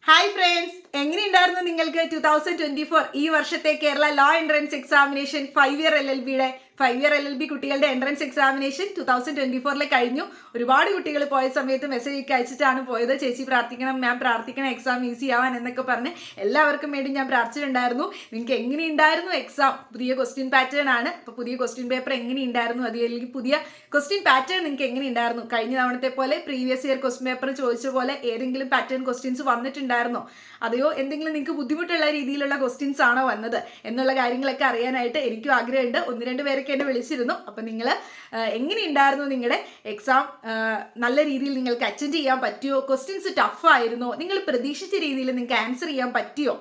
Hi friends, എങ്ങനെയുണ്ടായിരുന്നു നിങ്ങൾക്ക് 2024 ഈ വർഷത്തെ കേരള ലോ എൻട്രൻസ് എക്സാമിനേഷൻ 5-ഇയർ LLBയുടെ 5-ഇയർ LLB കുട്ടികളുടെ എൻട്രൻസ് എക്സാമിനേഷൻ 2024 കഴിഞ്ഞു. ഒരുപാട് കുട്ടികൾ പോയ സമയത്ത് മെസ്സേജ് ഒക്കെ അയച്ചിട്ടാണ് പോയത്. ചേച്ചി പ്രാർത്ഥിക്കണം, മാം പ്രാർത്ഥിക്കണം, എക്സാം ഈസി ആവാൻ എന്നൊക്കെ പറഞ്ഞ് എല്ലാവർക്കും വേണ്ടി ഞാൻ പ്രാർത്ഥിച്ചിട്ടുണ്ടായിരുന്നു. നിങ്ങൾക്ക് എങ്ങനെയുണ്ടായിരുന്നു എക്സാം? പുതിയ ക്വസ്റ്റ്യൻ പാറ്റേൺ ആണ്. അപ്പോൾ പുതിയ ക്വസ്റ്റ്യൻ പേപ്പർ എങ്ങനെയുണ്ടായിരുന്നു, അല്ലെങ്കിൽ പുതിയ ക്വസ്റ്റ്യൻ പാറ്റേൺ നിങ്ങൾക്ക് എങ്ങനെയുണ്ടായിരുന്നു? കഴിഞ്ഞ തവണത്തെ പോലെ പ്രീവിയസ് ഇയർ ക്വസ്റ്റ്യൻ പേപ്പർ ചോദിച്ച പോലെ ഏതെങ്കിലും പാറ്റേൺ ക്വസ്റ്റ്യൻസ് വന്നിട്ടുണ്ടായിരുന്നോ? അതെയോ എന്തെങ്കിലും നിങ്ങൾക്ക് ബുദ്ധിമുട്ടുള്ള രീതിയിലുള്ള ക്വസ്റ്റ്യൻസ് ആണോ വന്നത് എന്നുള്ള കാര്യങ്ങളൊക്കെ അറിയാനായിട്ട് എനിക്കും ആഗ്രഹമുണ്ട്. 1-2 പേരൊക്കെ എന്നെ വിളിച്ചിരുന്നു. അപ്പം നിങ്ങൾ എങ്ങനെയുണ്ടായിരുന്നു നിങ്ങളുടെ എക്സാം? നല്ല രീതിയിൽ നിങ്ങൾക്ക് അറ്റൻഡ് ചെയ്യാൻ പറ്റിയോ? ക്വസ്റ്റ്യൻസ് ടഫായിരുന്നോ? നിങ്ങൾ പ്രതീക്ഷിച്ച രീതിയിൽ നിങ്ങൾക്ക് ആൻസർ ചെയ്യാൻ പറ്റിയോ?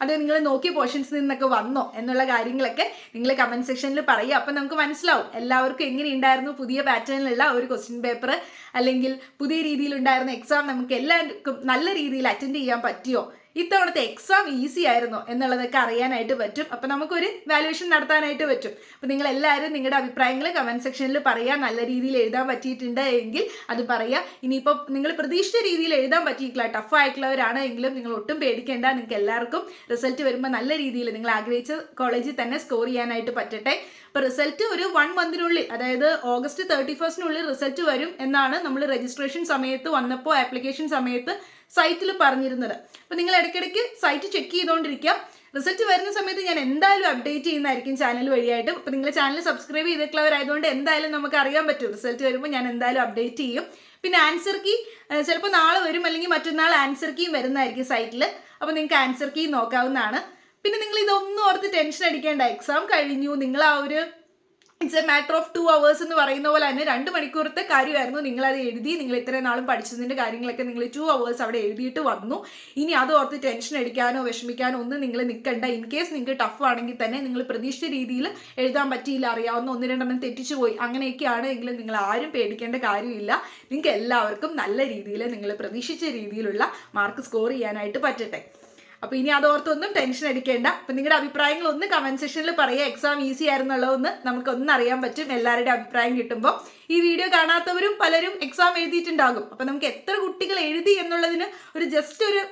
അത് നിങ്ങൾ നോക്കിയ പോർഷൻസിൽ നിന്നൊക്കെ വന്നോ എന്നുള്ള കാര്യങ്ങളൊക്കെ നിങ്ങൾ കമൻറ്റ് സെക്ഷനിൽ പറയുക. അപ്പം നമുക്ക് മനസ്സിലാവും എല്ലാവർക്കും എങ്ങനെയുണ്ടായിരുന്നു പുതിയ പാറ്റേണിലുള്ള ഒരു ക്വസ്റ്റ്യൻ പേപ്പർ, അല്ലെങ്കിൽ പുതിയ രീതിയിലുണ്ടായിരുന്ന എക്സാം നമുക്ക് എല്ലാവർക്കും നല്ല രീതിയിൽ അറ്റൻഡ് ചെയ്യാൻ പറ്റിയോ, ഇത്തവണത്തെ എക്സാം ഈസി ആയിരുന്നോ എന്നുള്ളതൊക്കെ അറിയാനായിട്ട് പറ്റും. അപ്പം നമുക്കൊരു വാല്യുവേഷൻ നടത്താനായിട്ട് പറ്റും. അപ്പം നിങ്ങൾ എല്ലാവരും നിങ്ങളുടെ അഭിപ്രായങ്ങൾ കമൻറ്റ് സെക്ഷനിൽ പറയുക. നല്ല രീതിയിൽ എഴുതാൻ പറ്റിയിട്ടുണ്ട് എങ്കിൽ അത് പറയുക. ഇനിയിപ്പോൾ നിങ്ങൾ പ്രതീക്ഷിച്ച രീതിയിൽ എഴുതാൻ പറ്റിയിട്ടില്ല, ടഫ് ആയിട്ടുള്ളവരാണ് എങ്കിലും നിങ്ങൾ ഒട്ടും പേടിക്കേണ്ട. നിങ്ങൾക്ക് എല്ലാവർക്കും റിസൾട്ട് വരുമ്പോൾ നല്ല രീതിയിൽ നിങ്ങൾ ആഗ്രഹിച്ച കോളേജിൽ തന്നെ സ്കോർ ചെയ്യാനായിട്ട് പറ്റട്ടെ. ഇപ്പോൾ റിസൾട്ട് ഒരു 1 മന്തിനുള്ളിൽ, അതായത് ഓഗസ്റ്റ് 31 റിസൾട്ട് വരും എന്നാണ് നമ്മൾ രജിസ്ട്രേഷൻ സമയത്ത് വന്നപ്പോൾ ആപ്ലിക്കേഷൻ സമയത്ത് സൈറ്റിൽ പറഞ്ഞിരുന്നത്. അപ്പോൾ നിങ്ങൾ ഇടയ്ക്കിടയ്ക്ക് സൈറ്റ് ചെക്ക് ചെയ്തുകൊണ്ടിരിക്കുക. റിസൾട്ട് വരുന്ന സമയത്ത് ഞാൻ എന്തായാലും അപ്ഡേറ്റ് ചെയ്യുന്നതായിരിക്കും ചാനൽ വഴിയായിട്ട്. അപ്പോൾ നിങ്ങൾ ചാനൽ സബ്സ്ക്രൈബ് ചെയ്തിട്ടുള്ളവരായതുകൊണ്ട് എന്തായാലും നമുക്ക് അറിയാൻ പറ്റും. റിസൾട്ട് വരുമ്പോൾ ഞാൻ എന്തായാലും അപ്ഡേറ്റ് ചെയ്യും. പിന്നെ ആൻസർ കീ ചിലപ്പോൾ നാളെ വരും, അല്ലെങ്കിൽ മറ്റന്നാൾ ആൻസർ കീയും വരുന്നതായിരിക്കും സൈറ്റിൽ. അപ്പോൾ നിങ്ങൾക്ക് ആൻസർ കീ നോക്കാവുന്നതാണ്. പിന്നെ നിങ്ങൾ ഇതൊന്നും ഓർത്ത് ടെൻഷൻ അടിക്കേണ്ട. എക്സാം കഴിഞ്ഞു, നിങ്ങൾ ആ ഒരു it's A matter of 2 hours എന്ന് പറയുന്ന പോലെ തന്നെ 2 മണിക്കൂറത്തെ കാര്യമായിരുന്നു. നിങ്ങളത് എഴുതി, നിങ്ങൾ ഇത്രയും നാളും പഠിച്ചതിൻ്റെ കാര്യങ്ങളൊക്കെ നിങ്ങൾ 2 hours അവിടെ എഴുതിയിട്ട് വന്നു. ഇനി അത് ഓർത്ത് ടെൻഷൻ അടിക്കാനോ വിഷമിക്കാനോ ഒന്നും നിങ്ങൾ നിൽക്കണ്ട. ഇൻ കേസ് നിങ്ങൾക്ക് ടഫ് ആണെങ്കിൽ തന്നെ നിങ്ങൾ പ്രതീക്ഷിച്ച രീതിയിൽ എഴുതാൻ പറ്റിയില്ല, അറിയാവുന്ന 1-2 തെറ്റിച്ചു പോയി, അങ്ങനെയൊക്കെയാണ് എങ്കിലും നിങ്ങൾ ആരും പേടിക്കേണ്ട കാര്യമില്ല. നിങ്ങൾക്ക് എല്ലാവർക്കും നല്ല രീതിയിൽ നിങ്ങൾ പ്രതീക്ഷിച്ച രീതിയിലുള്ള മാർക്ക് സ്കോർ ചെയ്യാനായിട്ട് പറ്റട്ടെ. അപ്പോൾ ഇനി അതോർത്തൊന്നും ടെൻഷൻ അടിക്കേണ്ട. അപ്പം നിങ്ങളുടെ അഭിപ്രായങ്ങളൊന്ന് കമൻറ്റ് സെക്ഷനിൽ പറയുക. എക്സാം ഈസി ആയിരുന്നുള്ളതൊന്ന് നമുക്കൊന്നും അറിയാൻ പറ്റും എല്ലാവരുടെ അഭിപ്രായം കിട്ടുമ്പോൾ. ഈ വീഡിയോ കാണാത്തവരും പലരും എക്സാം എഴുതിയിട്ടുണ്ടാകും. അപ്പം നമുക്ക് എത്ര കുട്ടികൾ എഴുതി എന്നുള്ളതിന് ഒരു ജസ്റ്റ് ഒരു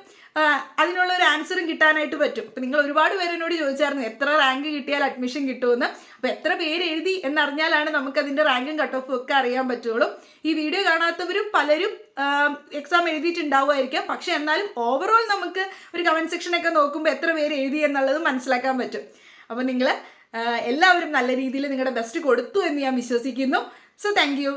അതിനുള്ള ഒരു ആൻസറും കിട്ടാനായിട്ട് പറ്റും. അപ്പം നിങ്ങൾ ഒരുപാട് പേര് എന്നോട് ചോദിച്ചായിരുന്നു എത്ര റാങ്ക് കിട്ടിയാൽ അഡ്മിഷൻ കിട്ടുമെന്ന്. അപ്പോൾ എത്ര പേര് എഴുതി എന്നറിഞ്ഞാലാണ് നമുക്കതിൻ്റെ റാങ്കും കട്ട് ഓഫും ഒക്കെ അറിയാൻ പറ്റുള്ളൂ. ഈ വീഡിയോ കാണാത്തവരും പലരും എക്സാം എഴുതിയിട്ടുണ്ടാവുമായിരിക്കാം. പക്ഷെ എന്നാലും ഓവറോൾ നമുക്ക് ഒരു കമൻറ്റ് സെക്ഷനൊക്കെ നോക്കുമ്പോൾ എത്ര പേര് എഴുതി എന്നുള്ളത് മനസ്സിലാക്കാൻ പറ്റും. അപ്പോൾ നിങ്ങൾ എല്ലാവരും നല്ല രീതിയിൽ നിങ്ങളുടെ ബെസ്റ്റ് കൊടുത്തു എന്ന് ഞാൻ വിശ്വസിക്കുന്നു. So thank you.